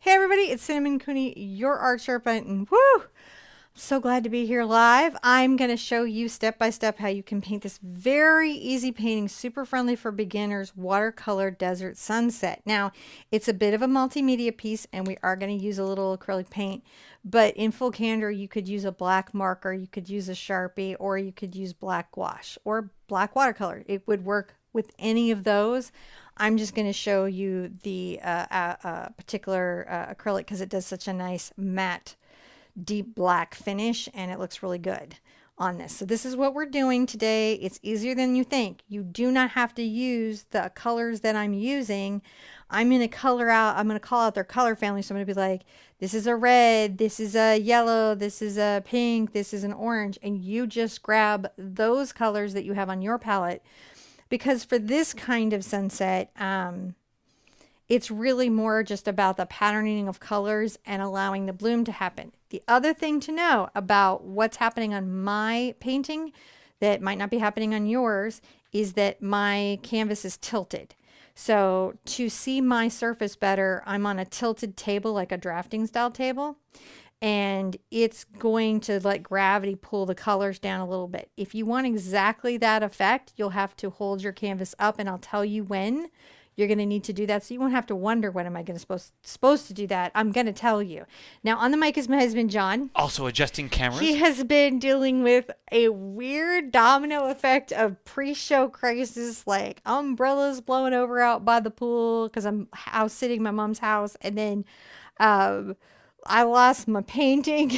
Hey everybody, it's Cinnamon Cooney, your Art Sherpa, and woo! I'm so glad to be here live. I'm going to show you step by step how you can paint this very easy painting, super friendly for beginners, watercolor desert sunset. Now, it's a bit of a multimedia piece and we are going to use a little acrylic paint, but in full candor, you could use a black marker, you could use a Sharpie, or you could use black gouache or black watercolor. It would work with any of those. I'm just going to show you the particular acrylic because it does such a nice matte, deep black finish and it looks really good on this. So this is what we're doing today. It's easier than you think. You do not have to use the colors that I'm using. I'm going to color out, I'm going to call out their color family. So I'm going to be like, this is a red, this is a yellow, this is a pink, this is an orange. And you just grab those colors that you have on your palette. Because for this kind of sunset, it's really more just about the patterning of colors and allowing the bloom to happen. The other thing to know about what's happening on my painting that might not be happening on yours is that my canvas is tilted. So to see my surface better, I'm on a tilted table, like a drafting style table. And it's going to let gravity pull the colors down a little bit. If you want exactly that effect, you'll have to hold your canvas up, and I'll tell you when you're going to need to do that. So you won't have to wonder, when am I going to supposed to do that? I'm going to tell you. Now on the mic is my husband, John. Also adjusting cameras. He has been dealing with a weird domino effect of pre-show crisis, like umbrellas blowing over out by the pool because I'm house sitting my mom's house. And then, I lost my painting.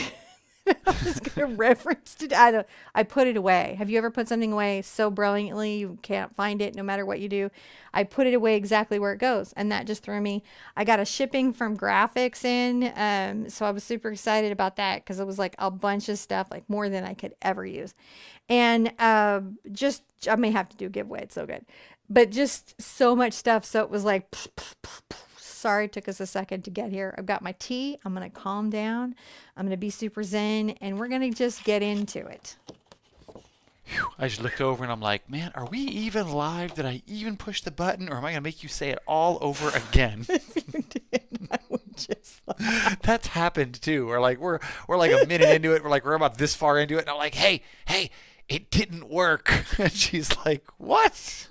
I'm just going to reference it. I put it away. Have you ever put something away so brilliantly you can't find it no matter what you do? I put it away exactly where it goes, and that just threw me. I got a shipping from graphics in, so I was super excited about that because it was like a bunch of stuff, like more than I could ever use. And I may have to do a giveaway. It's so good. But just so much stuff, so it was like... Sorry, it took us a second to get here. I've got my tea. I'm going to calm down. I'm going to be super zen, and we're going to just get into it. Whew. I just looked over and I'm like, man, are we even live? Did I even push the button, or am I going to make you say it all over again? If you did, I would just laugh. That's happened too. We're like a minute into it. We're about this far into it, and I'm like, hey, it didn't work. And she's like, what?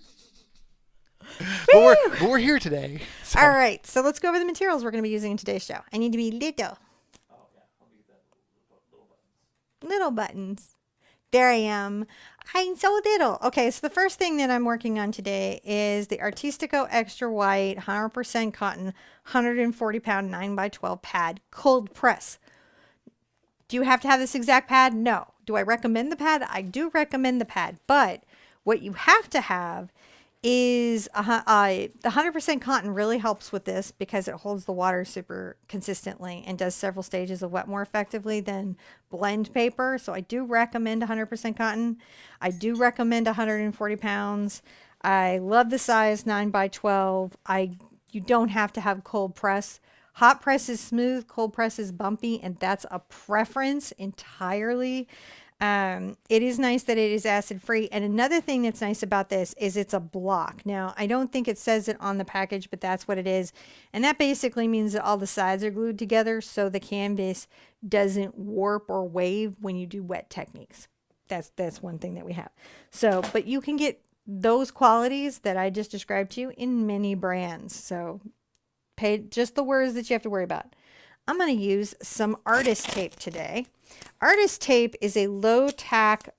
But we're here today. So. All right, so let's go over the materials we're going to be using in today's show. I need to be little. Oh, yeah. I'll leave that Little buttons. There I am. I'm so little. Okay, so the first thing that I'm working on today is the Artistico Extra White 100% cotton 140 pound 9x12 pad cold press. Do you have to have this exact pad? No. Do I recommend the pad? I do recommend the pad, but what you have to have is the 100% cotton really helps with this because it holds the water super consistently and does several stages of wet more effectively than blend paper. So I do recommend 100% cotton. I do recommend 140 pounds. I love the size 9x12. You don't have to have cold press. Hot press is smooth, cold press is bumpy, and that's a preference entirely. It is nice that it is acid free. And another thing that's nice about this is it's a block. Now, I don't think it says it on the package, but that's what it is. And that basically means that all the sides are glued together so the canvas doesn't warp or wave when you do wet techniques. That's one thing that we have. So, but you can get those qualities that I just described to you in many brands. So pay just the words that you have to worry about. I'm going to use some artist tape today. Artist tape is a low tack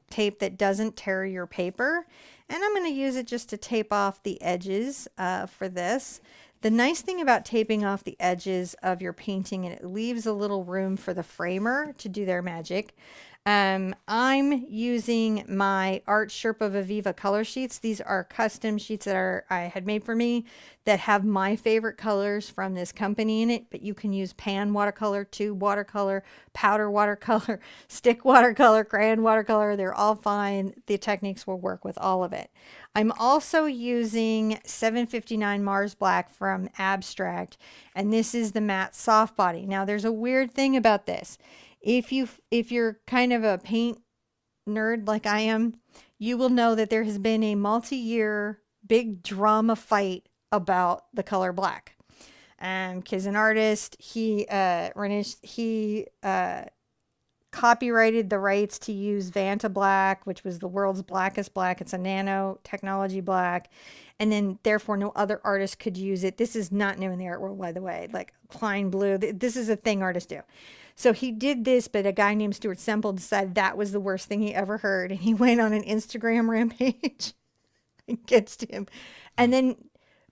tape that doesn't tear your paper. And I'm going to use it just to tape off the edges for this. The nice thing about taping off the edges of your painting, and it leaves a little room for the framer to do their magic. I'm using my Art Sherpa Viviva color sheets. These are custom sheets that I had made for me that have my favorite colors from this company in it, but you can use pan watercolor, tube watercolor, powder watercolor, stick watercolor, crayon watercolor. They're all fine. The techniques will work with all of it. I'm also using 759 Mars Black from Abstract, and this is the matte soft body. Now there's a weird thing about this. If you're kind of a paint nerd like I am, you will know that there has been a multi-year big drama fight about the color black. Because an artist, he copyrighted the rights to use Vanta black, which was the world's blackest black. It's a nanotechnology black. And then therefore no other artist could use it. This is not new in the art world, by the way, like Klein Blue. This is a thing artists do. So he did this, but a guy named Stuart Semple decided that was the worst thing he ever heard. And he went on an Instagram rampage against him. And then,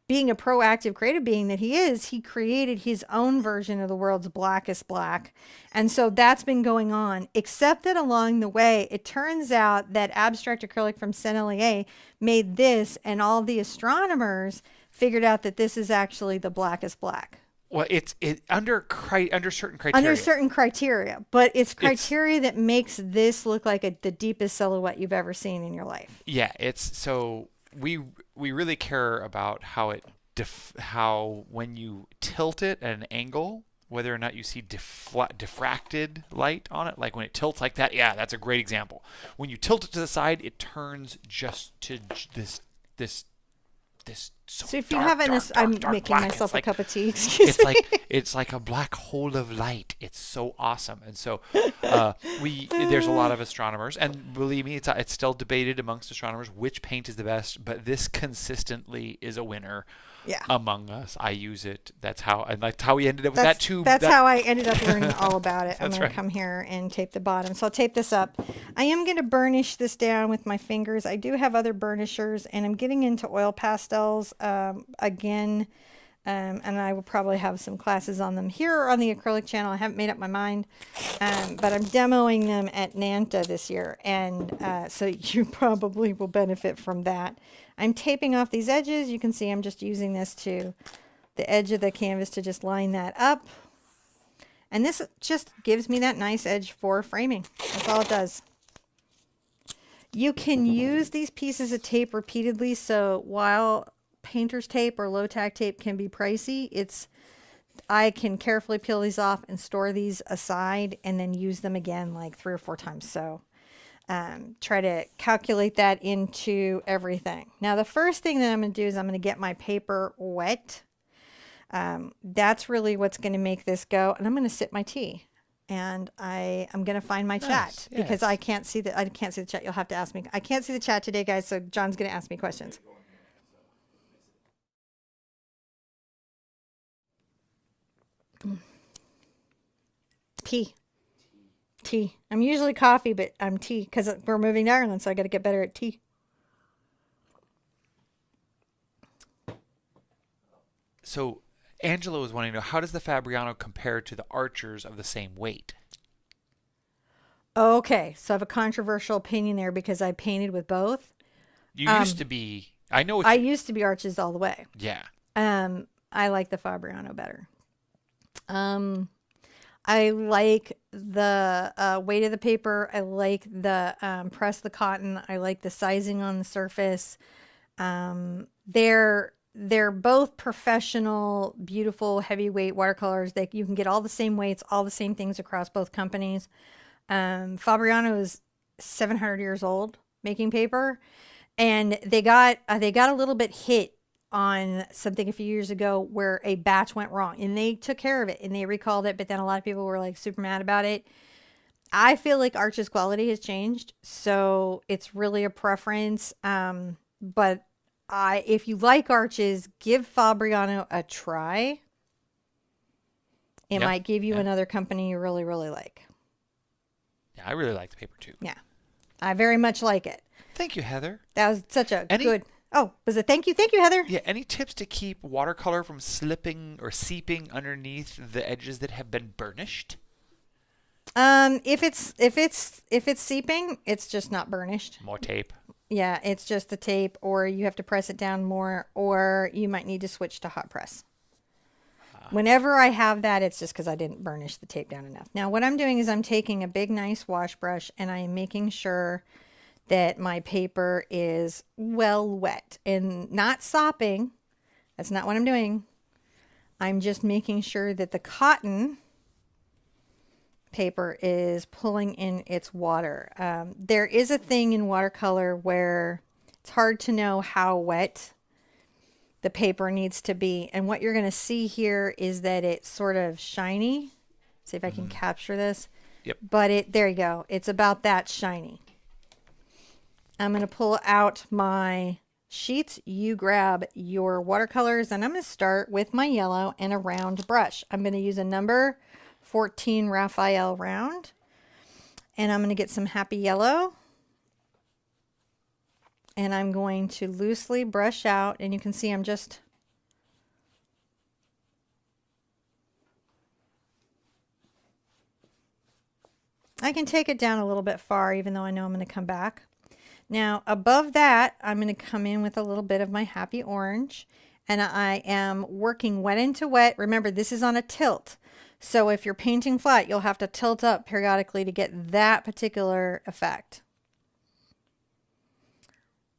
being a proactive creative being that he is, he created his own version of the world's blackest black. And so that's been going on, except that along the way, it turns out that abstract acrylic from Sennelier made this, and all the astronomers figured out that this is actually the blackest black. Well, it's under certain criteria. Under certain criteria, but it's criteria that makes this look like the deepest silhouette you've ever seen in your life. Yeah, it's so we really care about how when you tilt it at an angle, whether or not you see diffracted light on it, like when it tilts like that. Yeah, that's a great example. When you tilt it to the side, it turns just to this. So if you dark, haven't, I'm making black. myself It's a cup of tea. Excuse me. It's like a black hole of light. It's so awesome. And so there's a lot of astronomers, and believe me, it's still debated amongst astronomers which paint is the best, but this consistently is a winner. Yeah. Among us, I use it. That's how we ended up with that tube. That's how I ended up learning all about it. I'm That's going right. to come here and tape the bottom. So I'll tape this up. I am going to burnish this down with my fingers. I do have other burnishers, and I'm getting into oil pastels again. And I will probably have some classes on them here on the acrylic channel. I haven't made up my mind, but I'm demoing them at NANTA this year, and so you probably will benefit from that. I'm taping off these edges. You can see I'm just using this to the edge of the canvas to just line that up. And this just gives me that nice edge for framing. That's all it does. You can use these pieces of tape repeatedly, so while painter's tape or low tack tape can be pricey, I can carefully peel these off and store these aside and then use them again like 3 or 4 times. So try to calculate that into everything. Now the first thing that I'm going to do is I'm going to get my paper wet. That's really what's going to make this go. And I'm going to sip my tea, and I'm going to find my chat because I can't see the chat. You'll have to ask me. I can't see the chat today, guys. So John's going to ask me questions. Tea. I'm usually coffee, but I'm tea because we're moving to Ireland, so I got to get better at tea. So Angela was wanting to know, how does the Fabriano compare to the Archers of the same weight? Okay, so I have a controversial opinion there because I painted with both. You used to be. I used to be Arches all the way. Yeah. I like the Fabriano better. I like the weight of the paper. I like the press the cotton. I like the sizing on the surface. They're both professional, beautiful, heavyweight watercolors. You can get all the same weights, all the same things across both companies. Fabriano is 700 years old making paper, and they got a little bit hit on something a few years ago where a batch went wrong, and they took care of it and they recalled it, but then a lot of people were like super mad about it. I feel like Arch's quality has changed, so it's really a preference. But if you like Arches, give Fabriano a try. It might give you another company you really, really like. Yeah, I really like the paper too. Yeah, I very much like it. Thank you, Heather. That was such a good... Oh, was it? Thank you, Heather. Yeah. Any tips to keep watercolor from slipping or seeping underneath the edges that have been burnished? If it's seeping, it's just not burnished. More tape. Yeah, it's just the tape, or you have to press it down more, or you might need to switch to hot press. Whenever I have that, it's just because I didn't burnish the tape down enough. Now, what I'm doing is I'm taking a big, nice wash brush, and I am making sure that my paper is well wet and not sopping. That's not what I'm doing. I'm just making sure that the cotton paper is pulling in its water. There is a thing in watercolor where it's hard to know how wet the paper needs to be. And what you're going to see here is that it's sort of shiny. See if I can capture this. Yep. But there you go. It's about that shiny. I'm going to pull out my sheets. You grab your watercolors, and I'm going to start with my yellow and a round brush. I'm going to use a number 14 Raphael round, and I'm going to get some Happy Yellow, and I'm going to loosely brush out, and you can see I'm just I can take it down a little bit far, even though I know I'm going to come back. Now above that, I'm going to come in with a little bit of my Happy Orange, and I am working wet into wet. Remember, this is on a tilt. So if you're painting flat, you'll have to tilt up periodically to get that particular effect.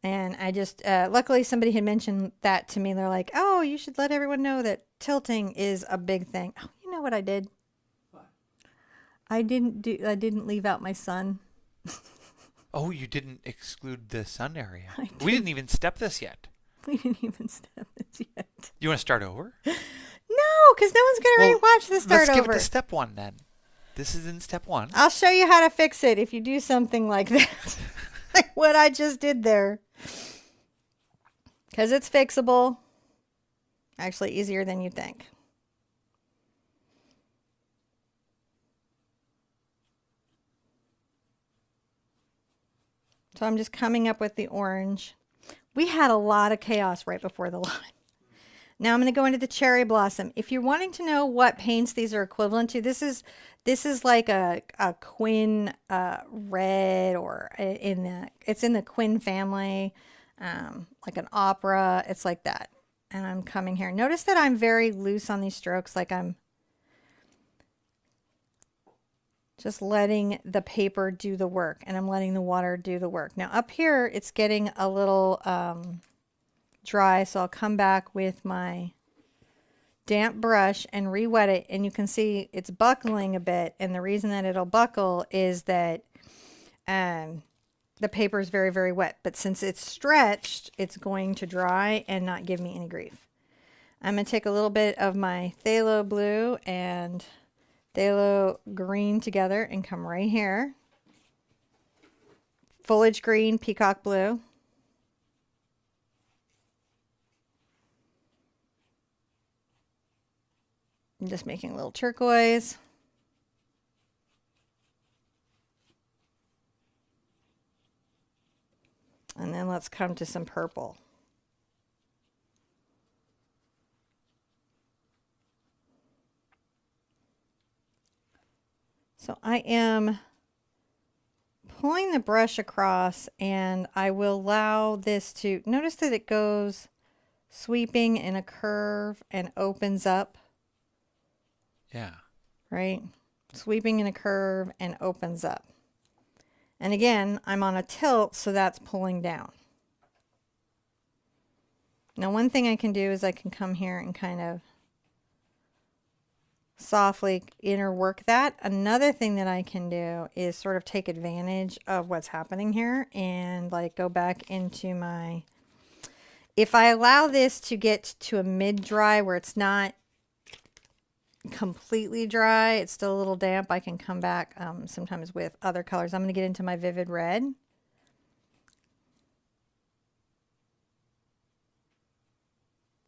And I just, luckily somebody had mentioned that to me. They're like, oh, you should let everyone know that tilting is a big thing. Oh, you know what I did? What? I didn't leave out my sun. Oh, you didn't exclude the sun area. We didn't even step this yet. We didn't even step this yet. You want to start over? No, because no one's going to really watch the start over. Let's skip it to step 1 then. This is in step 1. I'll show you how to fix it if you do something like that. Like what I just did there. Because it's fixable. Actually easier than you think. So I'm just coming up with the orange. We had a lot of chaos right before the line. Now I'm going to go into the Cherry Blossom. If you're wanting to know what paints these are equivalent to, this is like a Quin Red, or it's in the Quin family, like an opera. It's like that. And I'm coming here. Notice that I'm very loose on these strokes, like I'm just letting the paper do the work, and I'm letting the water do the work. Now up here, it's getting a little dry, so I'll come back with my damp brush and re-wet it, and you can see it's buckling a bit, and the reason that it'll buckle is that the paper is very, very wet, but since it's stretched, it's going to dry and not give me any grief. I'm going to take a little bit of my Phthalo Blue and Phthalo Green together and come right here. Foliage Green, Peacock Blue. I'm just making a little turquoise. And then let's come to some purple. So I am pulling the brush across, and I will allow this to, notice that it goes sweeping in a curve and opens up. Yeah. Right? Sweeping in a curve and opens up. And again, I'm on a tilt, so that's pulling down. Now one thing I can do is I can come here and kind of softly inner work that. Another thing that I can do is sort of take advantage of what's happening here and like go back into my, if I allow this to get to a mid-dry where it's not completely dry, it's still a little damp, I can come back sometimes with other colors. I'm going to get into my Vivid Red.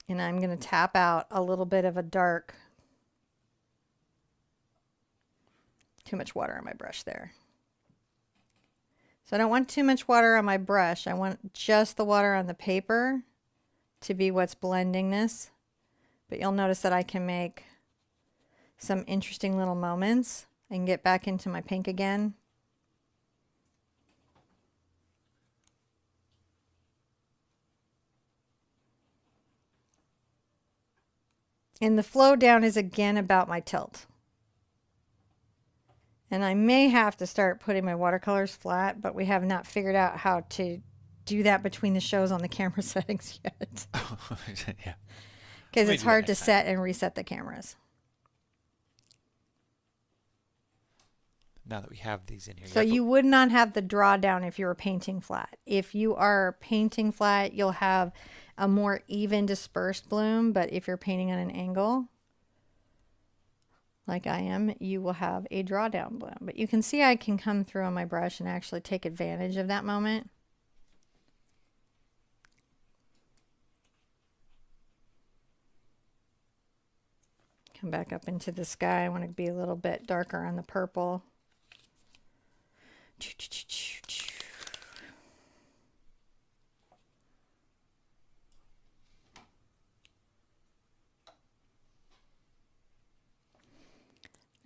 And I'm going to tap out a little bit of a dark. Too much water on my brush there. So I don't want too much water on my brush. I want just the water on the paper to be what's blending this. But you'll notice that I can make some interesting little moments. I can get back into my pink again. And the flow down is again about my tilt. And I may have to start putting my watercolors flat, but we have not figured out how to do that between the shows on the camera settings yet. Yeah. Because it's hard to set and reset the cameras. Now that we have these in here. So you would not have the drawdown if you were painting flat. If you are painting flat, you'll have a more even dispersed bloom. But if you're painting on an angle, like I am, you will have a drawdown bloom. But you can see I can come through on my brush and actually take advantage of that moment. Come back up into the sky. I want to be a little bit darker on the purple.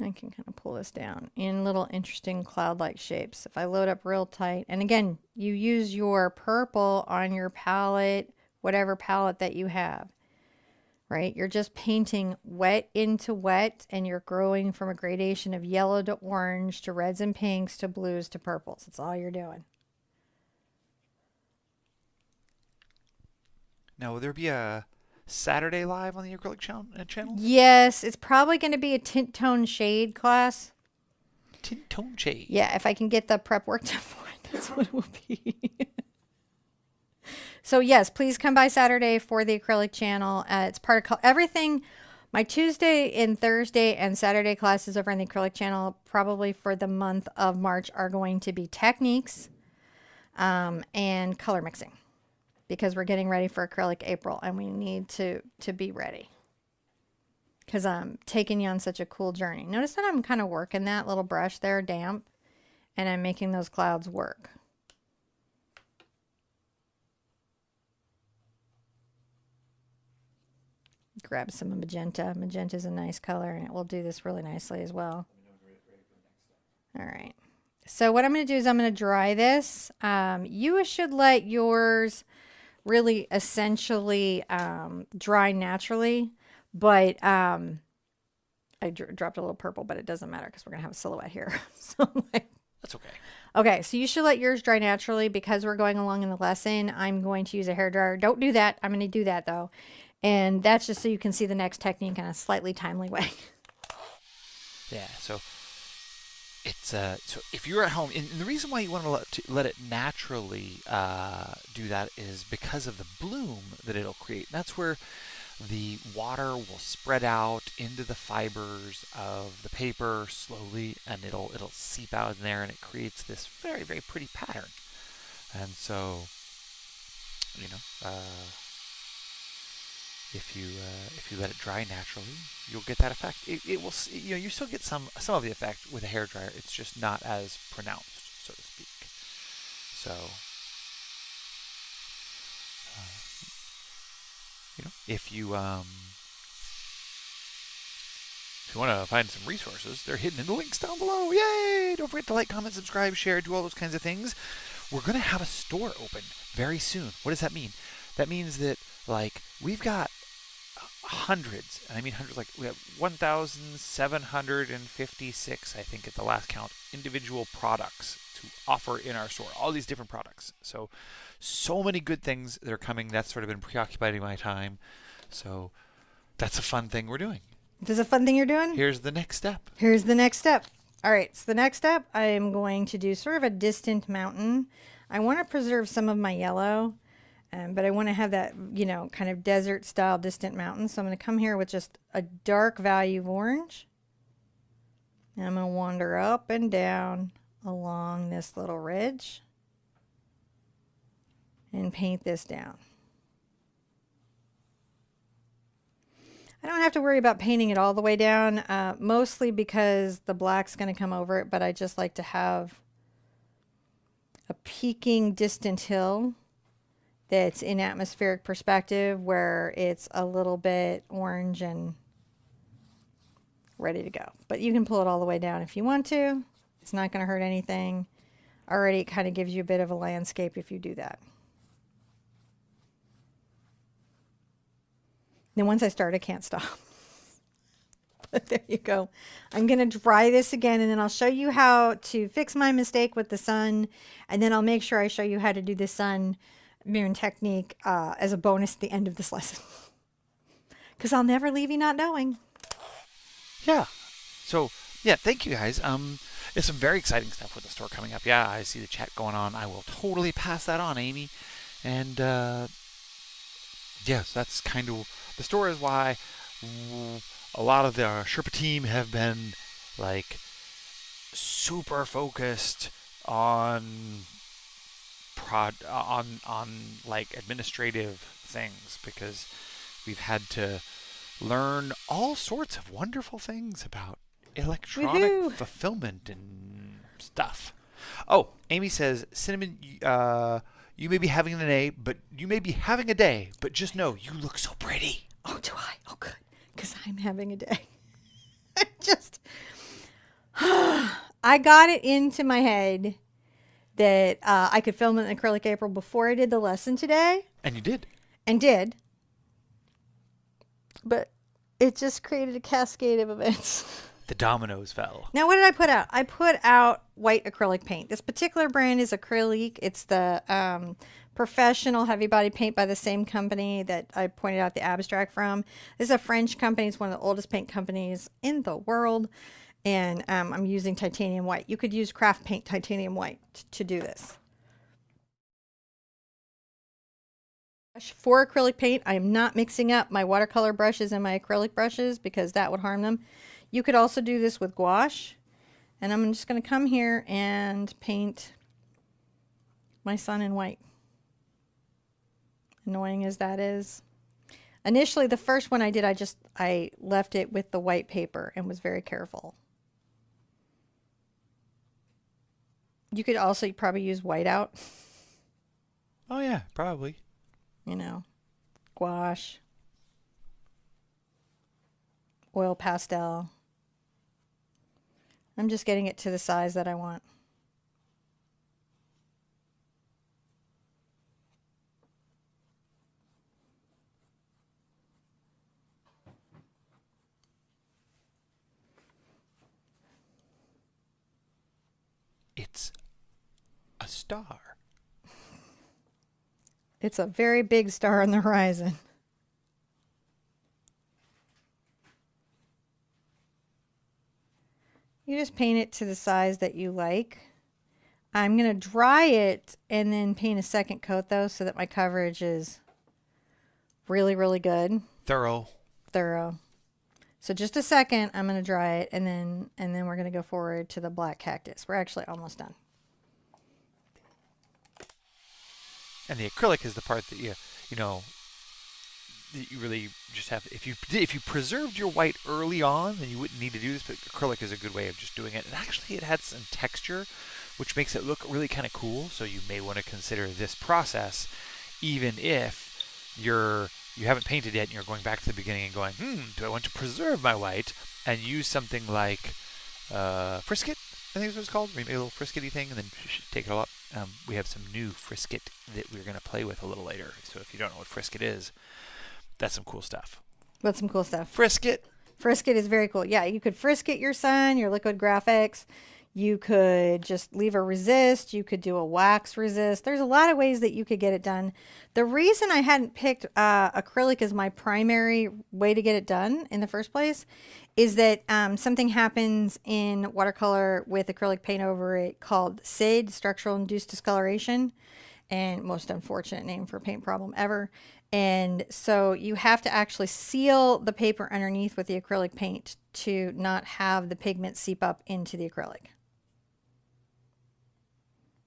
I can kind of pull this down in little interesting cloud-like shapes. If I load up real tight, and again, you use your purple on your palette, whatever palette that you have, right? You're just painting wet into wet, and you're growing from a gradation of yellow to orange to reds and pinks to blues to purples. That's all you're doing. Now, will there be a Saturday live on the acrylic channel? Yes, it's probably going to be a tint tone shade class. Tint tone shade. Yeah, if I can get the prep work done for it, that's what it will be. So yes, please come by Saturday for the acrylic channel. It's part of everything. My Tuesday and Thursday and Saturday classes over on the acrylic channel, probably for the month of March, are going to be techniques and color mixing, because we're getting ready for acrylic April and we need to be ready, because I'm taking you on such a cool journey. Notice that I'm kind of working that little brush there damp, and I'm making those clouds work. Grab some magenta. Magenta is a nice color, and it will do this really nicely as well. All right. So what I'm going to do is I'm going to dry this. You should let yours really essentially dry naturally, but I dropped a little purple, but it doesn't matter because we're going to have a silhouette here. So That's okay. Okay, so you should let yours dry naturally. Because we're going along in the lesson, I'm going to use a hairdryer. Don't do that. I'm going to do that though. And that's just so you can see the next technique in a slightly timely way. Yeah, so it's so if you're at home, and the reason why you want to let it naturally do that is because of the bloom that it'll create. And that's where the water will spread out into the fibers of the paper slowly, and it'll seep out in there, and it creates this very, very pretty pattern. And so, you know, if you let it dry naturally, you'll get that effect. It will, you know, you still get some of the effect with a hairdryer. It's just not as pronounced, so to speak. So, you know, if you want to find some resources, they're hidden in the links down below. Yay! Don't forget to like, comment, subscribe, share, do all those kinds of things. We're gonna have a store open very soon. What does that mean? That means that, like, we've got hundreds, and I mean hundreds, like we have 1,756, I think at the last count, individual products to offer in our store. All these different products. So many good things that are coming. That's sort of been preoccupying my time. So that's a fun thing we're doing. This is a fun thing you're doing? Here's the next step. Here's the next step. All right, so the next step, I am going to do sort of a distant mountain. I want to preserve some of my yellow. But I want to have that, you know, kind of desert style distant mountain. So I'm going to come here with just a dark value of orange. And I'm going to wander up and down along this little ridge and paint this down. I don't have to worry about painting it all the way down, mostly because the black's going to come over it, but I just like to have a peaking distant hill that's in atmospheric perspective, where it's a little bit orange and ready to go. But you can pull it all the way down if you want to. It's not going to hurt anything. Already it kind of gives you a bit of a landscape if you do that. Then once I start, I can't stop. But there you go. I'm going to dry this again, and then I'll show you how to fix my mistake with the sun, and then I'll make sure I show you how to do the sun mirroring technique as a bonus at the end of this lesson, because I'll never leave you not knowing. Yeah. So yeah, thank you guys. There's some very exciting stuff with the store coming up. Yeah, I see the chat going on. I will totally pass that on, Amy. And Yes, that's kind of the story is why a lot of the Sherpa team have been like super focused on on like administrative things because we've had to learn all sorts of wonderful things about electronic Woohoo! fulfillment and stuff. Oh, Amy says, Cinnamon, you may be having a day, but just know you look so pretty. Oh, do I? Oh, good. Because I'm having a day. I just, I got it into my head that I could film an acrylic April before I did the lesson today. And you did. And did. But it just created a cascade of events. The dominoes fell. Now, what did I put out? I put out white acrylic paint. This particular brand is Acrylique. It's the professional heavy body paint by the same company that I pointed out the abstract from. This is a French company. It's one of the oldest paint companies in the world. And I'm using titanium white. You could use craft paint titanium white to do this. For acrylic paint, I am not mixing up my watercolor brushes and my acrylic brushes because that would harm them. You could also do this with gouache. And I'm just going to come here and paint my sun in white. Annoying as that is. Initially, the first one I did, I left it with the white paper and was very careful. You could also probably use whiteout. Oh, yeah, probably. You know, gouache, oil pastel. I'm just getting it to the size that I want. It's a star. It's a very big star on the horizon. You just paint it to the size that you like. I'm going to dry it and then paint a second coat though so that my coverage is really, really good. Thorough. So just a second, I'm going to dry it and then we're going to go forward to the black cactus. We're actually almost done. And the acrylic is the part that you really just have. If you preserved your white early on, then you wouldn't need to do this. But acrylic is a good way of just doing it. And actually, it had some texture, which makes it look really kind of cool. So you may want to consider this process, even if you haven't painted yet and you're going back to the beginning and going, do I want to preserve my white and use something like Frisket? I think is what it's called. Maybe a little frisket-y thing, and then take it all up. We have some new frisket that we're going to play with a little later. So if you don't know what frisket is, that's some cool stuff. What's some cool stuff? Frisket. Frisket is very cool. Yeah, you could frisket your sun, your liquid graphics. You could just leave a resist. You could do a wax resist. There's a lot of ways that you could get it done. The reason I hadn't picked acrylic as my primary way to get it done in the first place is that something happens in watercolor with acrylic paint over it called SID, structural induced discoloration, and most unfortunate name for a paint problem ever. And so you have to actually seal the paper underneath with the acrylic paint to not have the pigment seep up into the acrylic.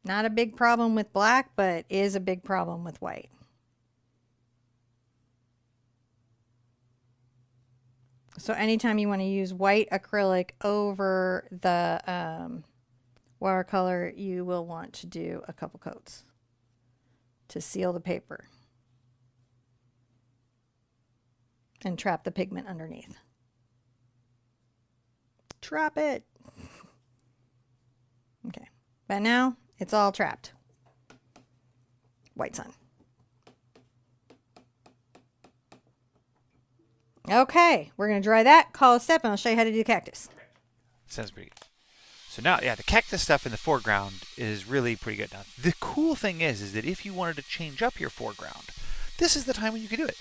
Not a big problem with black, but is a big problem with white. So anytime you want to use white acrylic over the watercolor, you will want to do a couple coats to seal the paper and trap the pigment underneath. Trap it. Okay, but now it's all trapped. White sun. Okay, we're going to dry that, call a step, and I'll show you how to do the cactus. Sounds pretty good. So now, yeah, the cactus stuff in the foreground is really pretty good. Now, the cool thing is that if you wanted to change up your foreground, this is the time when you can do it.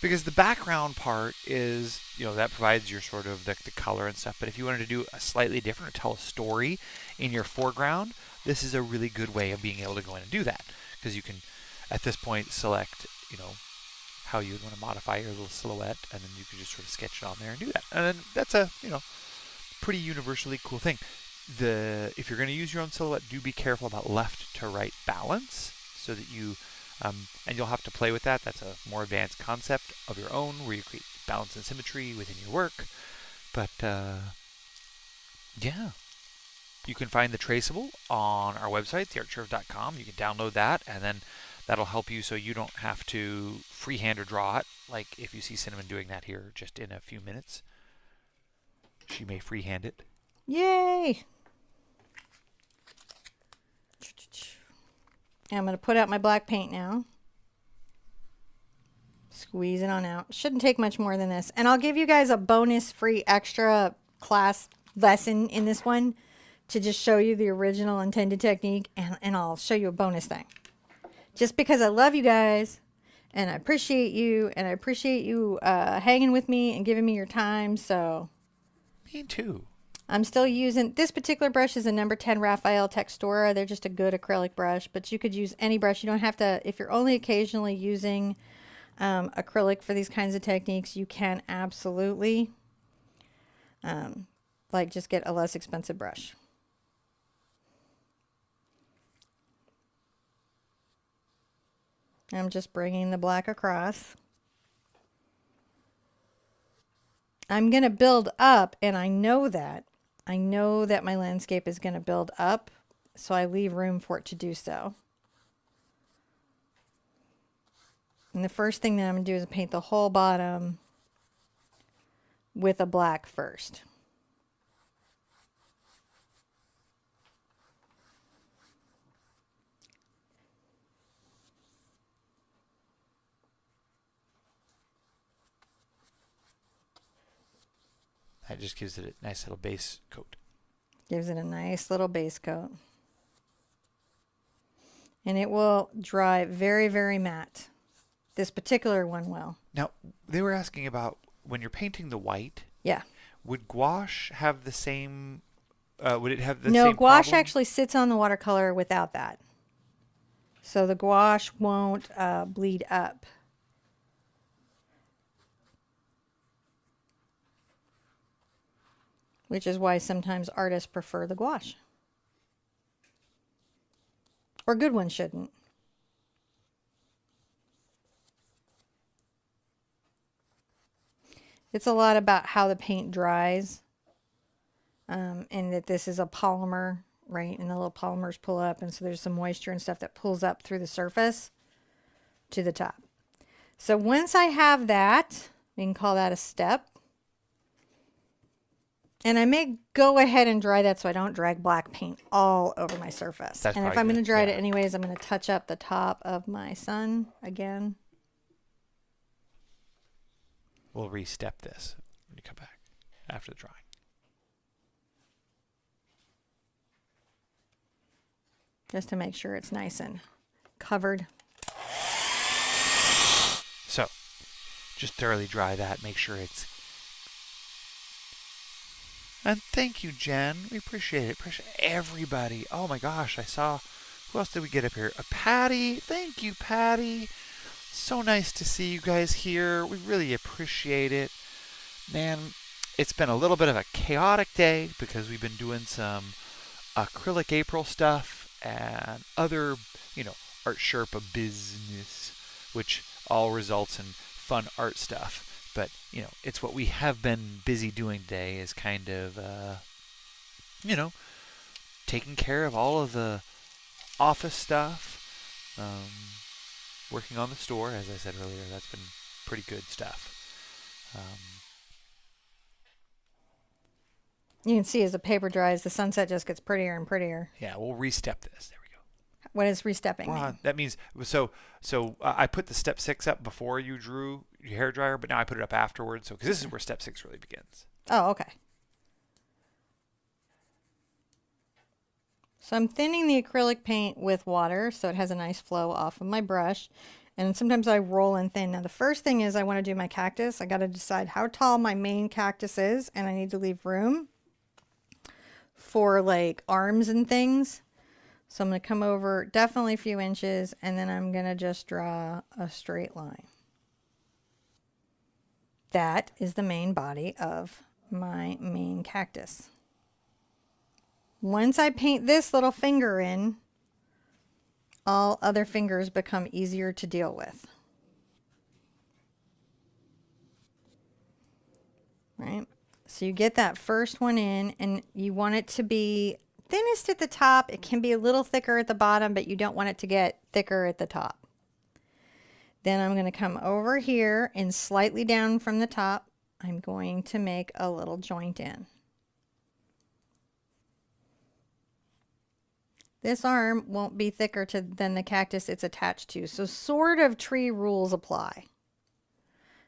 Because the background part is, that provides your sort of the color and stuff. But if you wanted to do a slightly different or tell a story in your foreground, this is a really good way of being able to go in and do that. Because you can, at this point, select, how you would want to modify your little silhouette, and then you could just sort of sketch it on there and do that. And then that's a, pretty universally cool thing. If you're going to use your own silhouette, do be careful about left to right balance, so that you, and you'll have to play with that. That's a more advanced concept of your own, where you create balance and symmetry within your work. But yeah, you can find the Traceable on our website, theartsherpa.com. You can download that, and then that'll help you so you don't have to freehand or draw it, like if you see Cinnamon doing that here just in a few minutes. She may freehand it. Yay! I'm going to put out my black paint now. Squeeze it on out. Shouldn't take much more than this. And I'll give you guys a bonus free extra class lesson in this one to just show you the original intended technique, and I'll show you a bonus thing. Just because I love you guys and I appreciate you, and I appreciate you hanging with me and giving me your time. So me too. I'm still using this particular brush is a number 10 Raphael Textura. They're just a good acrylic brush, but you could use any brush. You don't have to, if you're only occasionally using acrylic for these kinds of techniques, you can absolutely like just get a less expensive brush. I'm just bringing the black across. I'm going to build up, and I know that my landscape is going to build up, so I leave room for it to do so. And the first thing that I'm going to do is paint the whole bottom with a black first. That just gives it a nice little base coat. Gives it a nice little base coat. And it will dry very, very matte. This particular one will. Now, they were asking about when you're painting the white. Yeah. Would gouache have the same, would it have the No, same gouache problem? actually sits on the watercolor without that. So the gouache won't bleed up. Which is why sometimes artists prefer the gouache. Or good ones shouldn't. It's a lot about how the paint dries. And that this is a polymer, right? And the little polymers pull up. And so there's some moisture and stuff that pulls up through the surface to the top. So once I have that, we can call that a step. And I may go ahead and dry that so I don't drag black paint all over my surface. That's and if probably I'm going to good, dry yeah. it anyways, I'm going to touch up the top of my sun again. We'll re-step this when you come back after the drying. Just to make sure it's nice and covered. So, just thoroughly dry that. Make sure it's... And thank you, Jen. We appreciate it. Appreciate everybody. Oh my gosh, I saw... Who else did we get up here? Patty. Thank you, Patty. So nice to see you guys here. We really appreciate it. Man, it's been a little bit of a chaotic day because we've been doing some acrylic April stuff and other, Art Sherpa business, which all results in fun art stuff. But, it's what we have been busy doing today is kind of, taking care of all of the office stuff, working on the store, as I said earlier. That's been pretty good stuff. You can see as the paper dries, the sunset just gets prettier and prettier. Yeah, we'll re-step this. There we go. What does restepping mean? That means, so I put the step 6 up before you drew your hair dryer, but now I put it up afterwards. So, because this is where step 6 really begins. Oh, okay. So I'm thinning the acrylic paint with water so it has a nice flow off of my brush. And sometimes I roll and thin. Now the first thing is I want to do my cactus. I got to decide how tall my main cactus is, and I need to leave room for like arms and things. So I'm going to come over definitely a few inches, and then I'm going to just draw a straight line. that is the main body of my main cactus. Once I paint this little finger in, all other fingers become easier to deal with. Right? So you get that first one in, and you want it to be thinnest at the top. It can be a little thicker at the bottom, but you don't want it to get thicker at the top. Then I'm going to come over here and slightly down from the top, I'm going to make a little joint in. This arm won't be thicker than the cactus it's attached to, so sort of tree rules apply.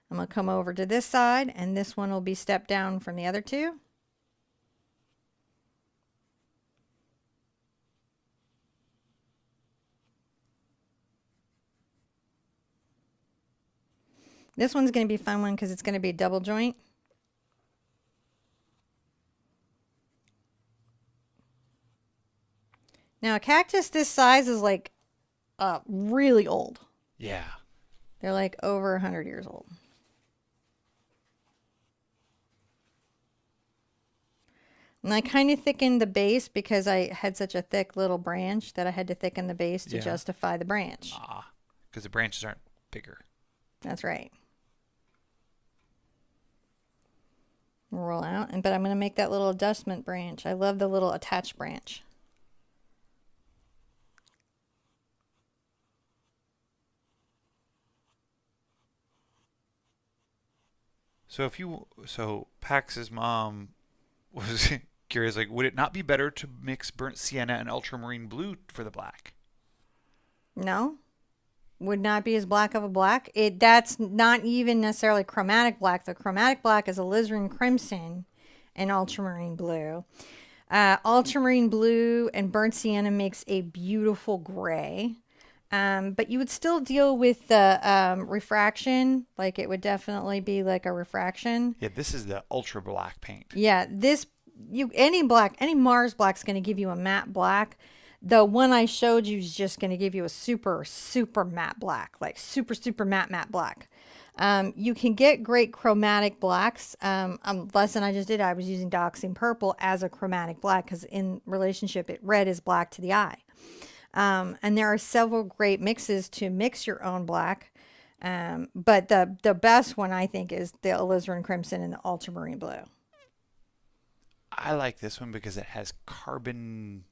I'm going to come over to this side, and this one will be stepped down from the other two. This one's going to be a fun one because it's going to be a double joint. Now, a cactus this size is like really old. Yeah. They're like over 100 years old. And I kind of thickened the base because I had such a thick little branch that I had to thicken the base to justify the branch. Ah, because the branches aren't bigger. That's right. Roll out, but I'm going to make that little adjustment branch. I love the little attached branch. So Pax's mom was curious, like, would it not be better to mix burnt sienna and ultramarine blue for the black? No. Would not be as black of a black. That's not even necessarily chromatic black. The chromatic black is alizarin crimson and ultramarine blue. Ultramarine blue and burnt sienna makes a beautiful gray. But you would still deal with the refraction. Like it would definitely be like a refraction. Yeah, this is the ultra black paint. Yeah, any Mars black is going to give you a matte black. The one I showed you is just going to give you a super, super matte black, like super, super matte black. You can get great chromatic blacks. Lesson I just did, I was using dioxazine purple as a chromatic black because in relationship, red is black to the eye. And there are several great mixes to mix your own black. But the best one I think is the alizarin crimson and the ultramarine blue. I like this one because it has carbon.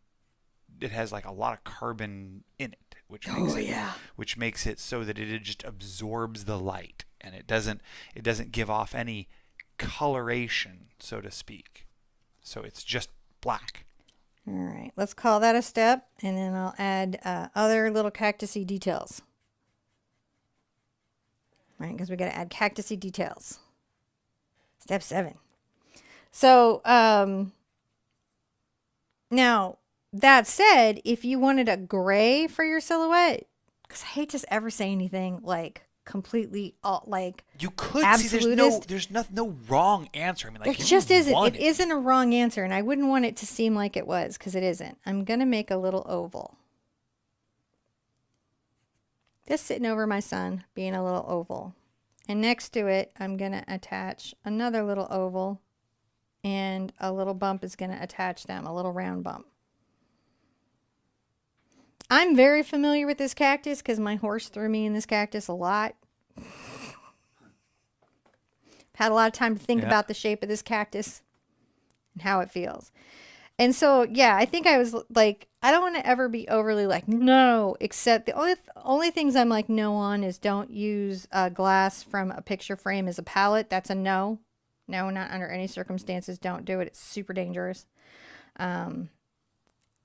It has like a lot of carbon in it, which makes it so that it just absorbs the light and it doesn't give off any coloration, so to speak. So it's just black. All right, let's call that a step, and then I'll add other little cactusy details. Right, because we got to add cactusy details. Step 7. So now. That said, if you wanted a gray for your silhouette, because I hate to ever say anything like completely like you could absolutist. See there's no wrong answer. I mean, like it just isn't. It isn't a wrong answer, and I wouldn't want it to seem like it was because it isn't. I'm gonna make a little oval, just sitting over my sun, being a little oval, and next to it, I'm gonna attach another little oval, and a little bump is gonna attach them, a little round bump. I'm very familiar with this cactus because my horse threw me in this cactus a lot. Had a lot of time to think about the shape of this cactus and how it feels. And so, yeah, I think I was like, I don't want to ever be overly like, no, except the only things I'm like, no on is don't use glass from a picture frame as a palette. That's a no. No, not under any circumstances. Don't do it. It's super dangerous.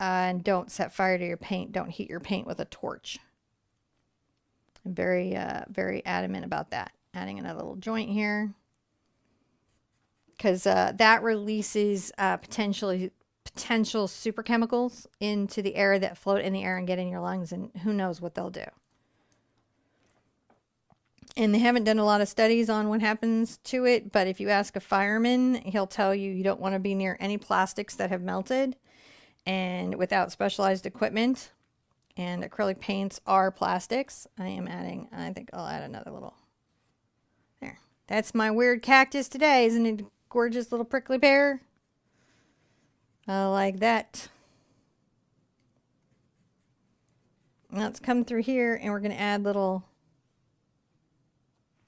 And don't set fire to your paint. Don't heat your paint with a torch. I'm very, very adamant about that. Adding another little joint here. Because that releases potential super chemicals into the air that float in the air and get in your lungs. And who knows what they'll do. And they haven't done a lot of studies on what happens to it. But if you ask a fireman, he'll tell you you don't want to be near any plastics that have melted. And without specialized equipment, and acrylic paints are plastics. I think I'll add another little. That's my weird cactus today. Isn't it a gorgeous little prickly pear? I like that. Let's come through here and we're going to add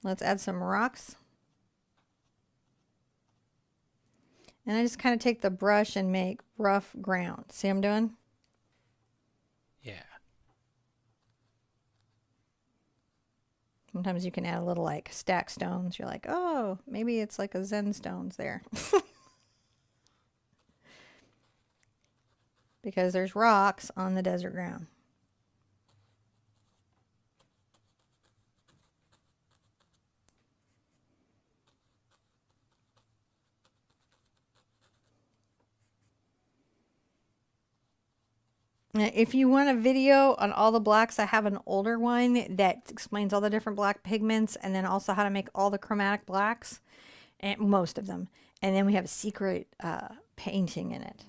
let's add some rocks. And I just kind of take the brush and make rough ground. See what I'm doing? Yeah. Sometimes you can add a little like stack stones. You're like, oh, maybe it's like a Zen stones there. Because there's rocks on the desert ground. If you want a video on all the blacks, I have an older one that explains all the different black pigments and then also how to make all the chromatic blacks, and most of them. And then we have a secret painting in it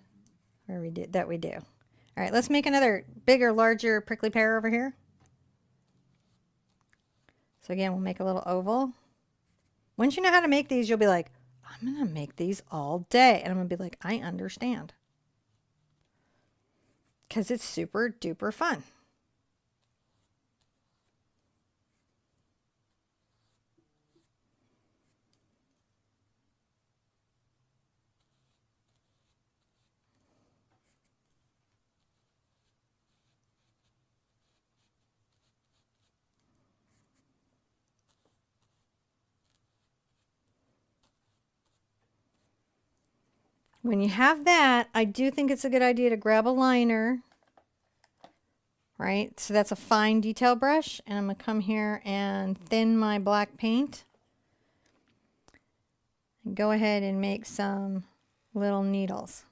where we do. All right, let's make another bigger, larger prickly pear over here. So again, we'll make a little oval. Once you know how to make these, you'll be like, I'm going to make these all day. And I'm going to be like, I understand. Because it's super duper fun. When you have that, I do think it's a good idea to grab a liner, right? So that's a fine detail brush, and I'm going to come here and thin my black paint. And go ahead and make some little needles.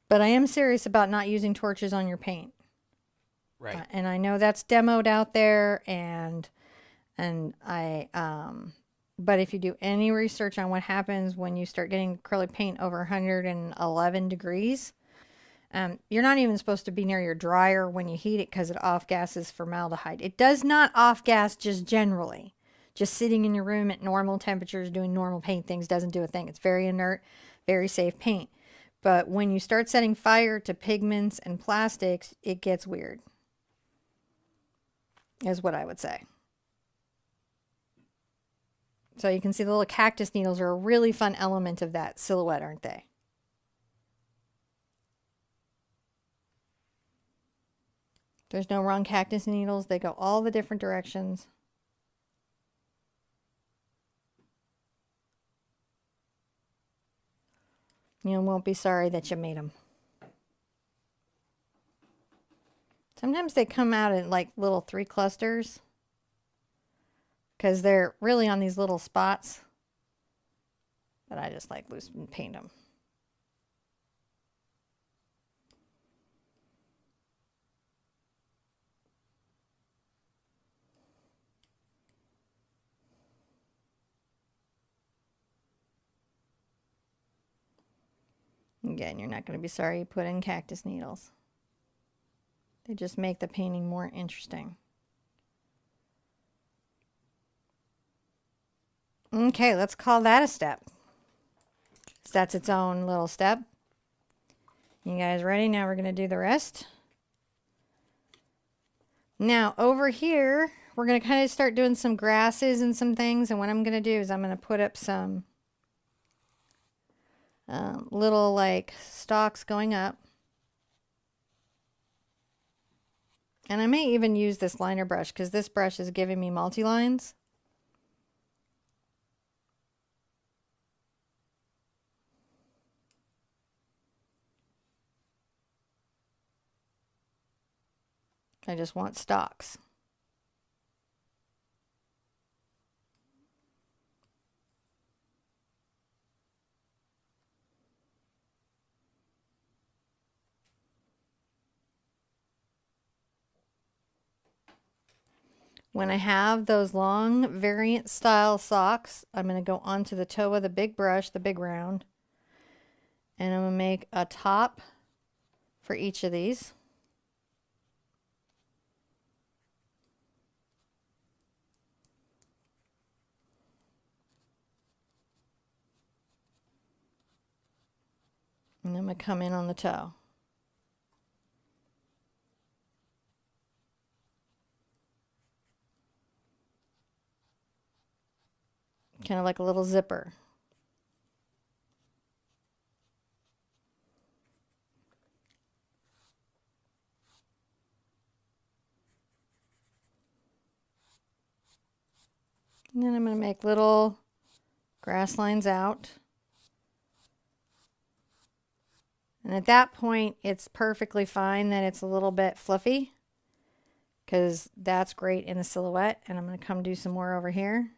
But I am serious about not using torches on your paint. Right. And I know that's demoed out there, but if you do any research on what happens when you start getting acrylic paint over 111 degrees, you're not even supposed to be near your dryer when you heat it because it off-gasses formaldehyde. It does not off-gas just generally. Just sitting in your room at normal temperatures doing normal paint things doesn't do a thing. It's very inert, very safe paint. But when you start setting fire to pigments and plastics, it gets weird, is what I would say. So you can see the little cactus needles are a really fun element of that silhouette, aren't they? There's no wrong cactus needles. They go all the different directions. You won't be sorry that you made them. Sometimes they come out in like little 3 clusters because they're really on these little spots. But I just like loose and paint them. Again, you're not going to be sorry you put in cactus needles. They just make the painting more interesting. Okay, let's call that a step. So that's its own little step. You guys ready? Now we're going to do the rest. Now over here, we're going to kind of start doing some grasses and some things. And what I'm going to do is I'm going to put up some little like stalks going up. And I may even use this liner brush because this brush is giving me multi-lines. I just want stalks. When I have those long variant style socks, I'm going to go onto the toe of the big brush, the big round, and I'm going to make a top for each of these. And I'm going to come in on the toe. Kind of like a little zipper. And then I'm going to make little grass lines out. And at that point, it's perfectly fine that it's a little bit fluffy, because that's great in the silhouette. And I'm going to come do some more over here.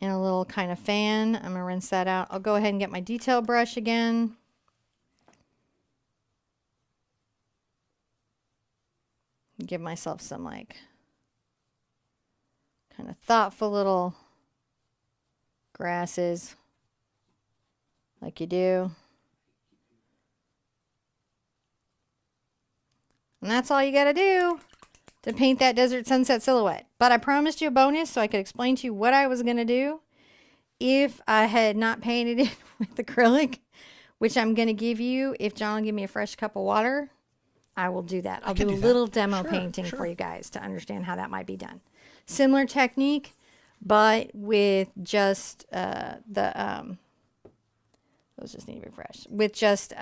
And a little kind of fan. I'm going to rinse that out. I'll go ahead and get my detail brush again. Give myself some like kind of thoughtful little grasses like you do. And that's all you got to do to paint that desert sunset silhouette. But I promised you a bonus so I could explain to you what I was going to do if I had not painted it with acrylic, which I'm going to give you. If John will give me a fresh cup of water, I will do that. I'll do a little demo painting for you guys to understand how that might be done. Similar technique, but with just those just need to be fresh. With just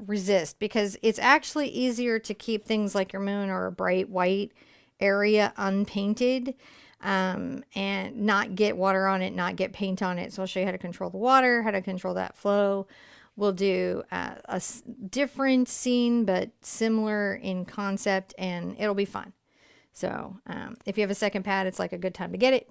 resist, because it's actually easier to keep things like your moon or a bright white area unpainted and not get water on it, not get paint on it. So I'll show you how to control the water, how to control that flow. We'll do a different scene, but similar in concept, and it'll be fun. So if you have a second pad, it's like a good time to get it.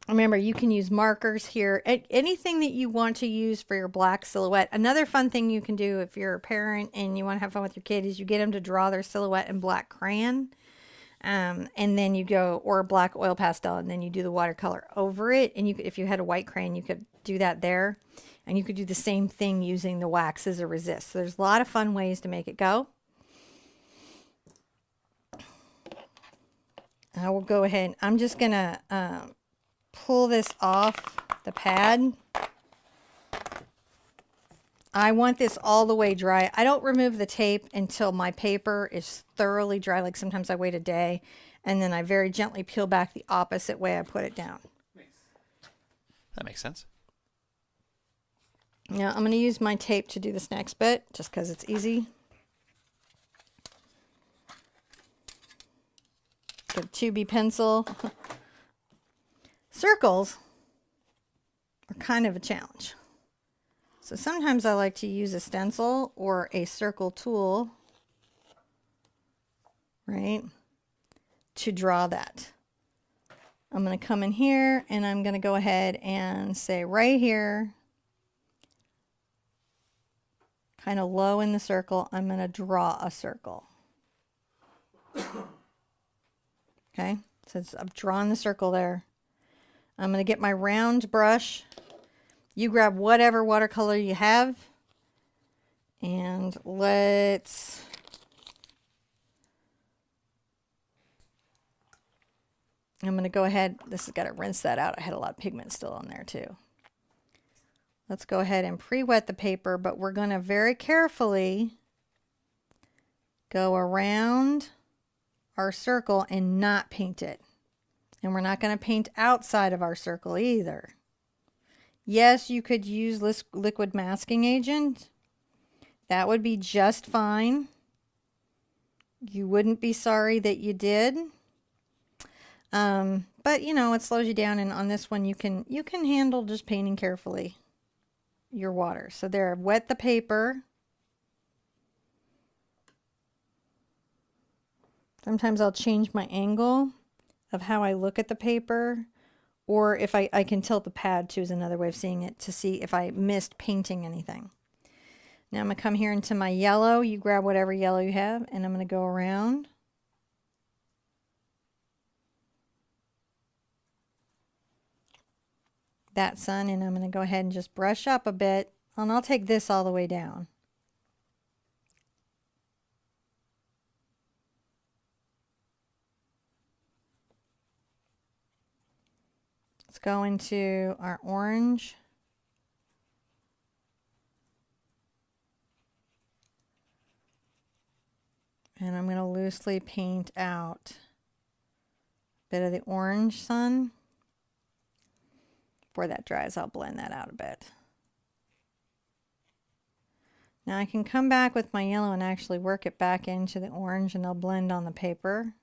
Remember, you can use markers here. Anything that you want to use for your black silhouette. Another fun thing you can do if you're a parent and you want to have fun with your kid is you get them to draw their silhouette in black crayon. And then you go, or black oil pastel, and then you do the watercolor over it. And you could, if you had a white crayon, you could do that there. And you could do the same thing using the wax as a resist. So there's a lot of fun ways to make it go. I will go ahead. I'm just going to pull this off the pad. I want this all the way dry. I don't remove the tape until my paper is thoroughly dry. Like sometimes I wait a day, and then I very gently peel back the opposite way I put it down. That makes sense. Now I'm going to use my tape to do this next bit, just because it's easy. Get a 2B pencil. Circles are kind of a challenge. So sometimes I like to use a stencil or a circle tool, right, to draw that. I'm going to come in here and I'm going to go ahead and say right here, kind of low in the circle, I'm going to draw a circle. Okay, so I've drawn the circle there. I'm going to get my round brush. You grab whatever watercolor you have, and I'm going to go ahead. This has got to rinse that out. I had a lot of pigment still on there too. Let's go ahead and pre-wet the paper, but we're going to very carefully go around our circle and not paint it. And we're not going to paint outside of our circle either. Yes, you could use liquid masking agent. That would be just fine. You wouldn't be sorry that you did. But you know, it slows you down, and on this one you can handle just painting carefully your water. So there, I've wet the paper. Sometimes I'll change my angle of how I look at the paper. Or if I can tilt the pad too is another way of seeing it, to see if I missed painting anything. Now I'm going to come here into my yellow. You grab whatever yellow you have, and I'm going to go around. that sun, and I'm going to go ahead and just brush up a bit, and I'll take this all the way down. Let's go into our orange. And I'm going to loosely paint out a bit of the orange sun. Before that dries, I'll blend that out a bit. Now I can come back with my yellow and actually work it back into the orange, and they'll blend on the paper.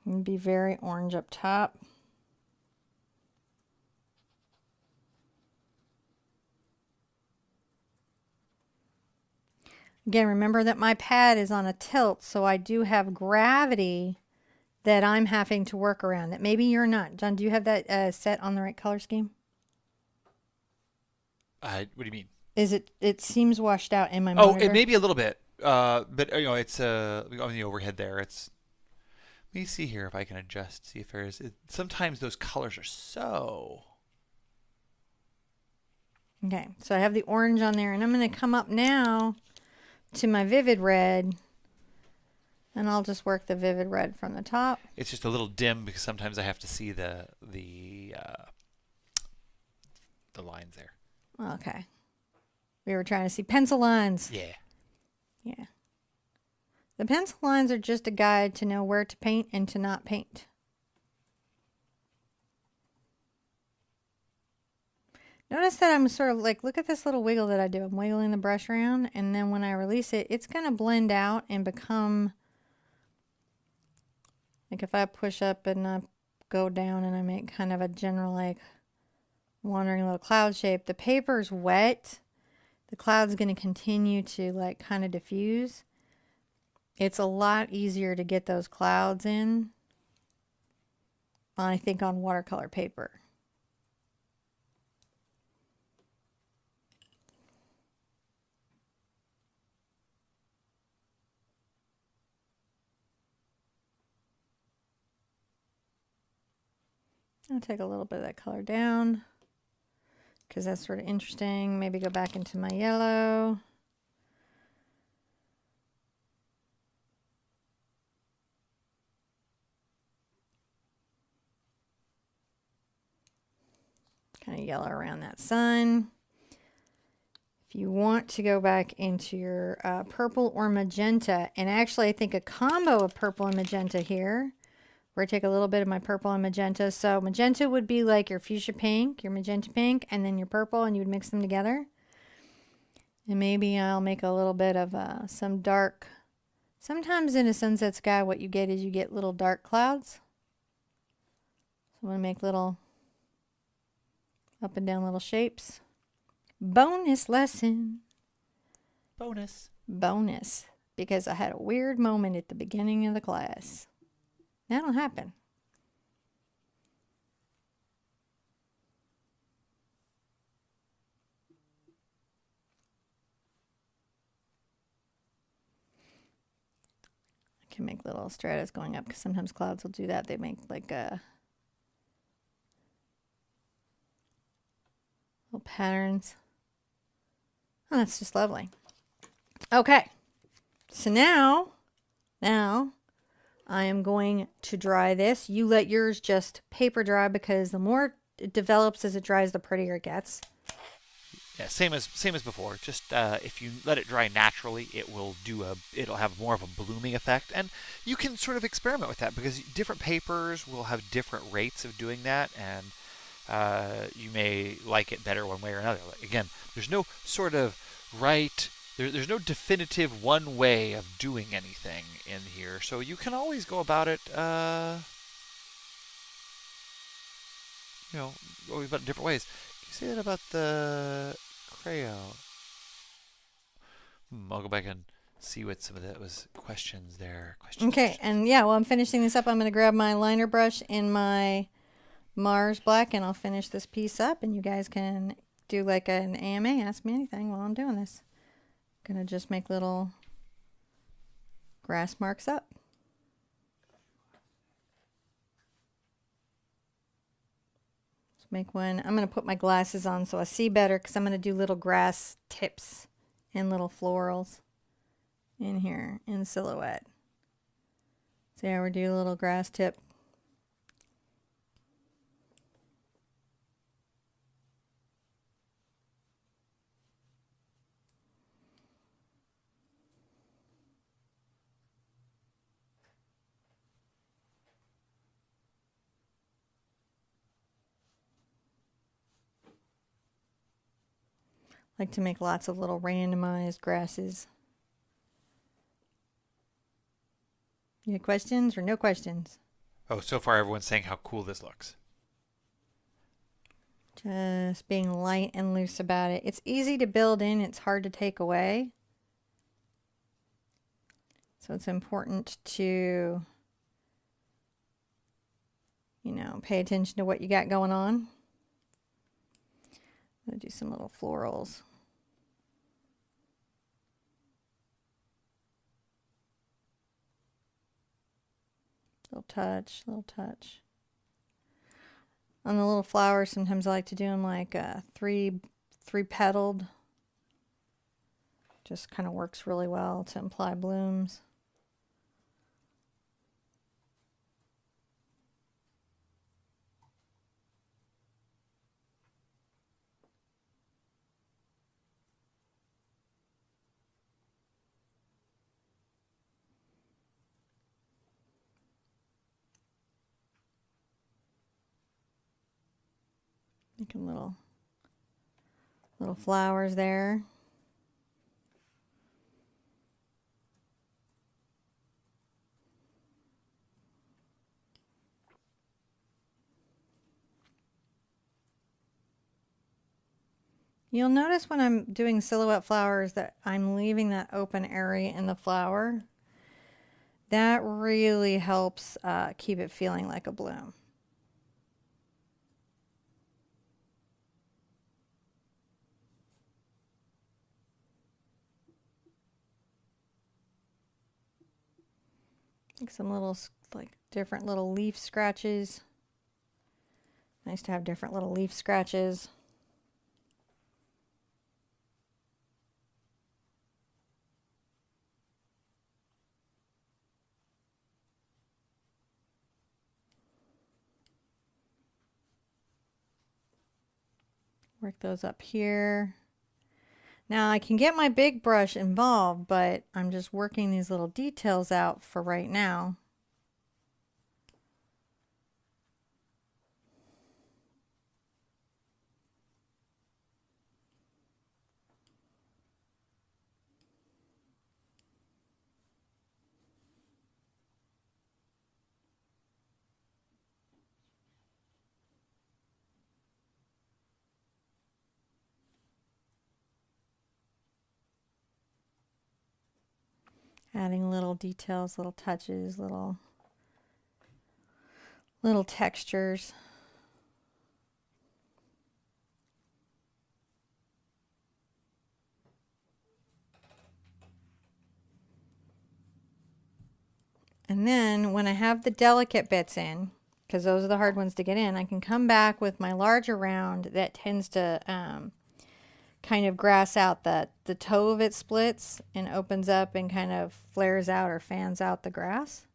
And be very orange up top. Again, remember that my pad is on a tilt, so I do have gravity that I'm having to work around that maybe you're not. John, do you have that set on the right color scheme? What do you mean? Is it seems washed out in my Oh, monitor? it may be a little bit, but you know, it's on the overhead there. It's. Let me see here if I can adjust. See if there's. Sometimes those colors are so. Okay, so I have the orange on there, and I'm going to come up now to my vivid red, and I'll just work the vivid red from the top. It's just a little dim because sometimes I have to see the lines there. Okay. We were trying to see pencil lines. Yeah. Yeah. The pencil lines are just a guide to know where to paint and to not paint. Notice that I'm sort of like, look at this little wiggle that I do. I'm wiggling the brush around, and then when I release it, it's going to blend out and become, like if I push up and I go down and I make kind of a general like wandering little cloud shape, the paper's wet. The cloud's going to continue to like kind of diffuse. It's a lot easier to get those clouds in, I think, on watercolor paper. I'll take a little bit of that color down because that's sort of interesting. Maybe go back into my yellow. Kind of yellow around that sun. If you want to go back into your purple or magenta, and actually I think a combo of purple and magenta here, where I take a little bit of my purple and magenta. So magenta would be like your fuchsia pink, your magenta pink, and then your purple, and you would mix them together. And maybe I'll make a little bit of some dark. Sometimes in a sunset sky, what you get is you get little dark clouds. So I'm going to make little up and down little shapes. Bonus lesson. Bonus. Bonus. Because I had a weird moment at the beginning of the class. That'll happen. I can make little stratas going up because sometimes clouds will do that. They make like little patterns. Oh, that's just lovely. Okay. So now I am going to dry this. You let yours just paper dry because the more it develops as it dries, the prettier it gets. Yeah, same as before. Just if you let it dry naturally, it'll have more of a blooming effect, and you can sort of experiment with that because different papers will have different rates of doing that, and you may like it better one way or another. Again, there's no sort of right. There's no definitive one way of doing anything in here, so you can always go about it, always about different ways. Can you say that about the crayon? I'll go back and see what some of that was questions there. Questions. Okay, and yeah, while I'm finishing this up, I'm going to grab my liner brush in my Mars Black, and I'll finish this piece up, and you guys can do like an AMA, ask me anything while I'm doing this. I'm going to just make little grass marks up. Let's make one. I'm going to put my glasses on so I see better, because I'm going to do little grass tips and little florals in here in silhouette. So yeah, we're doing a little grass tip. Like to make lots of little randomized grasses. You have questions or no questions? Oh, so far everyone's saying how cool this looks. Just being light and loose about it. It's easy to build in, it's hard to take away. So it's important to, you know, pay attention to what you got going on. I'm going to do some little florals. Little touch, little touch. On the little flowers, sometimes I like to do them like three petaled. Just kind of works really well to imply blooms. Making little flowers there. You'll notice when I'm doing silhouette flowers that I'm leaving that open area in the flower. That really helps keep it feeling like a bloom. Like some little, like different little leaf scratches. Nice to have different little leaf scratches. Work those up here. Now I can get my big brush involved, but I'm just working these little details out for right now. Adding little details, little touches, little textures. And then when I have the delicate bits in, because those are the hard ones to get in, I can come back with my larger round that tends to kind of grass out the toe of it splits and opens up and kind of flares out or fans out the grass.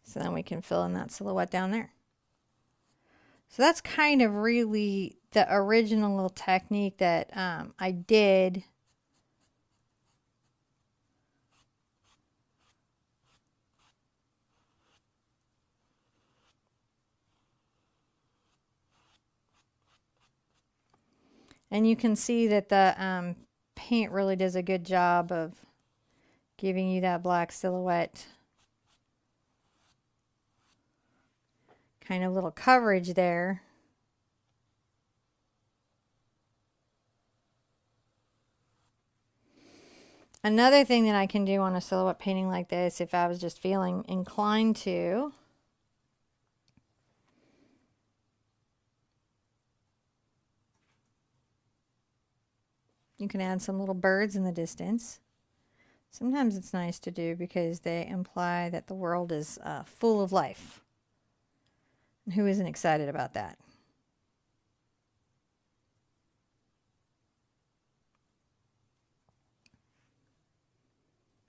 So then we can fill in that silhouette down there. So that's kind of really the original little technique that I did. And you can see that the paint really does a good job of giving you that black silhouette. Kind of little coverage there. Another thing that I can do on a silhouette painting like this, if I was just feeling inclined to, you can add some little birds in the distance. Sometimes it's nice to do because they imply that the world is full of life. And who isn't excited about that?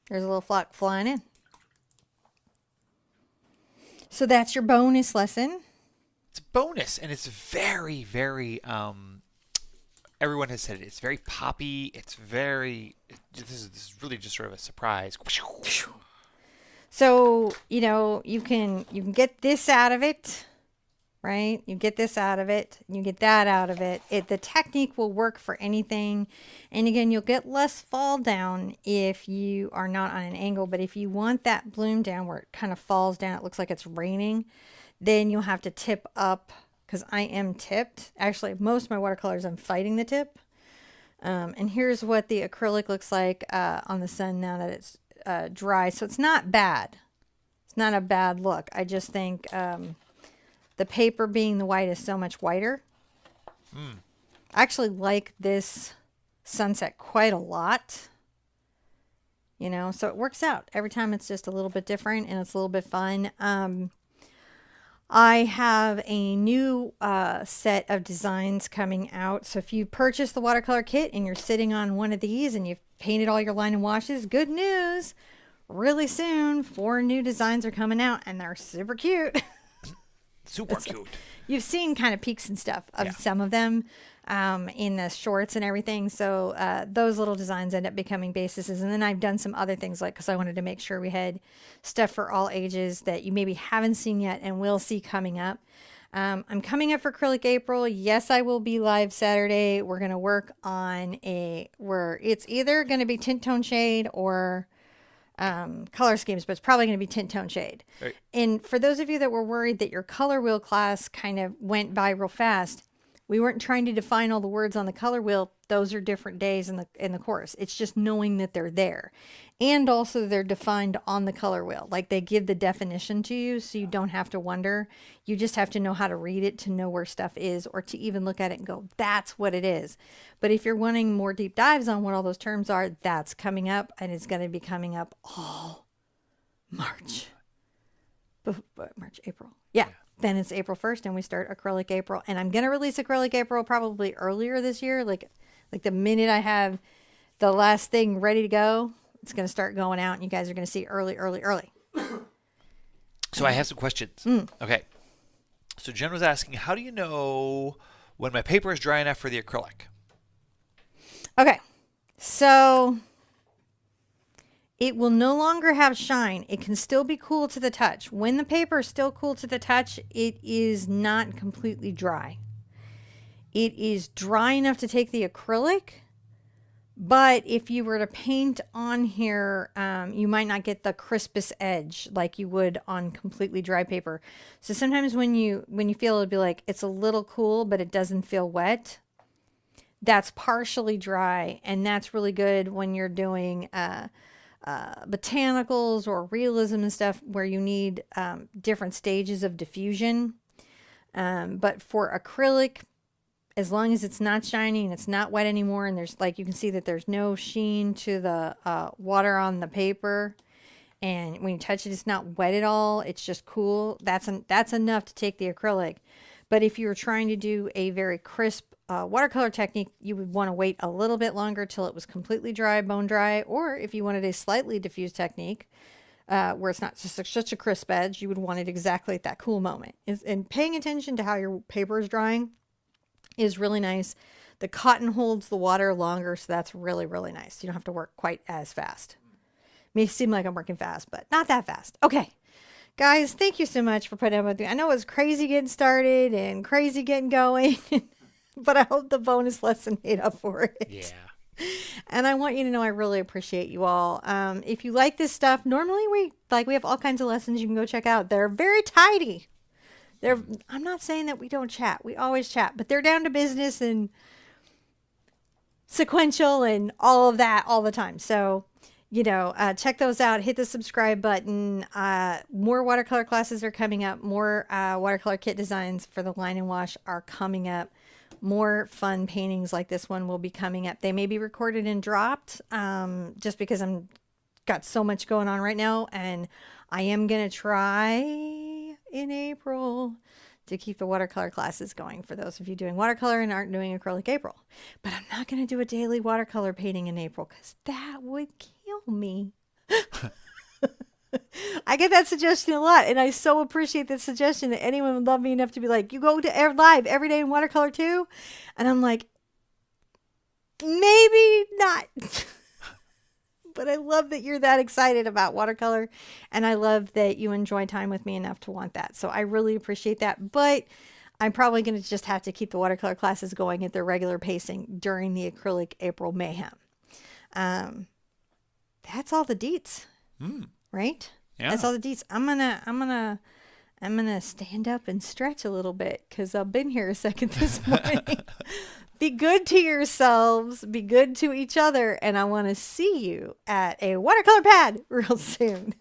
There's a little flock flying in. So that's your bonus lesson. It's a bonus, and it's very, very, everyone has said it. It's very poppy. It's very, this is really just sort of a surprise. So, you know, you can get this out of it, right? You get this out of it, you get that out of it. The technique will work for anything. And again, you'll get less fall down if you are not on an angle. But if you want that bloom down where it kind of falls down, it looks like it's raining, then you'll have to tip up, because I am tipped. Actually, most of my watercolors, I'm fighting the tip. And here's what the acrylic looks like on the sun now that it's dry. So it's not bad. It's not a bad look. I just think the paper being the white is so much whiter. I actually like this sunset quite a lot. You know, so it works out. Every time it's just a little bit different and it's a little bit fun. I have a new set of designs coming out. So if you purchase the watercolor kit and you're sitting on one of these and you've painted all your line and washes, good news. Really soon, 4 new designs are coming out and they're super cute. Super cute. You've seen kind of peeks and stuff of some of them in the shorts and everything. So those little designs end up becoming bases. And then I've done some other things, like, because I wanted to make sure we had stuff for all ages that you maybe haven't seen yet and will see coming up. I'm coming up for Acrylic April. Yes, I will be live Saturday. We're going to work on where it's either going to be tint tone shade or color schemes, but it's probably going to be tint tone shade. Right. And for those of you that were worried that your color wheel class kind of went by real fast, we weren't trying to define all the words on the color wheel. Those are different days in the course. It's just knowing that they're there. And also they're defined on the color wheel. Like, they give the definition to you so you don't have to wonder. You just have to know how to read it to know where stuff is, or to even look at it and go, that's what it is. But if you're wanting more deep dives on what all those terms are, that's coming up, and it's going to be coming up all March. March, April. Yeah. Then it's April 1st and we start Acrylic April. And I'm going to release Acrylic April probably earlier this year. Like the minute I have the last thing ready to go, it's going to start going out and you guys are going to see early. So I have some questions. Okay. So Jen was asking, how do you know when my paper is dry enough for the acrylic? Okay. So it will no longer have shine. It can still be cool to the touch. When the paper is still cool to the touch, it is not completely dry. It is dry enough to take the acrylic, but if you were to paint on here, you might not get the crispest edge like you would on completely dry paper. So sometimes when you feel it'll be like it's a little cool, but it doesn't feel wet, that's partially dry, and that's really good when you're doing botanicals or realism and stuff where you need different stages of diffusion. But for acrylic, as long as it's not shiny and it's not wet anymore, and there's, like, you can see that there's no sheen to the water on the paper, and when you touch it, it's not wet at all, it's just cool, that's enough to take the acrylic. But if you were trying to do a very crisp watercolor technique, you would want to wait a little bit longer till it was completely dry, bone dry. Or if you wanted a slightly diffused technique where it's not just such a crisp edge, you would want it exactly at that cool moment. And paying attention to how your paper is drying is really nice. The cotton holds the water longer, so that's really, really nice. You don't have to work quite as fast. May seem like I'm working fast, but not that fast. Okay. Guys, thank you so much for putting up with me. I know it was crazy getting started and crazy getting going, but I hope the bonus lesson made up for it. Yeah. And I want you to know I really appreciate you all. If you like this stuff, normally we have all kinds of lessons you can go check out. They're very tidy. I'm not saying that we don't chat. We always chat, but they're down to business and sequential and all of that all the time. So, check those out. Hit the subscribe button. More watercolor classes are coming up. More watercolor kit designs for the line and wash are coming up. More fun paintings like this one will be coming up. They may be recorded and dropped just because I'm got so much going on right now. And I am going to try in April to keep the watercolor classes going for those of you doing watercolor and aren't doing acrylic April. But I'm not going to do a daily watercolor painting in April because that would kill me. I get that suggestion a lot, and I so appreciate that suggestion that anyone would love me enough to be like, you go to live every day in watercolor too? And I'm like, maybe not. But I love that you're that excited about watercolor, and I love that you enjoy time with me enough to want that. So I really appreciate that. But I'm probably going to just have to keep the watercolor classes going at their regular pacing during the acrylic April mayhem. That's all the deets, right? Yeah. That's all the deets. I'm gonna stand up and stretch a little bit because I've been here a second this morning. Be good to yourselves. Be good to each other. And I want to see you at a watercolor pad real soon.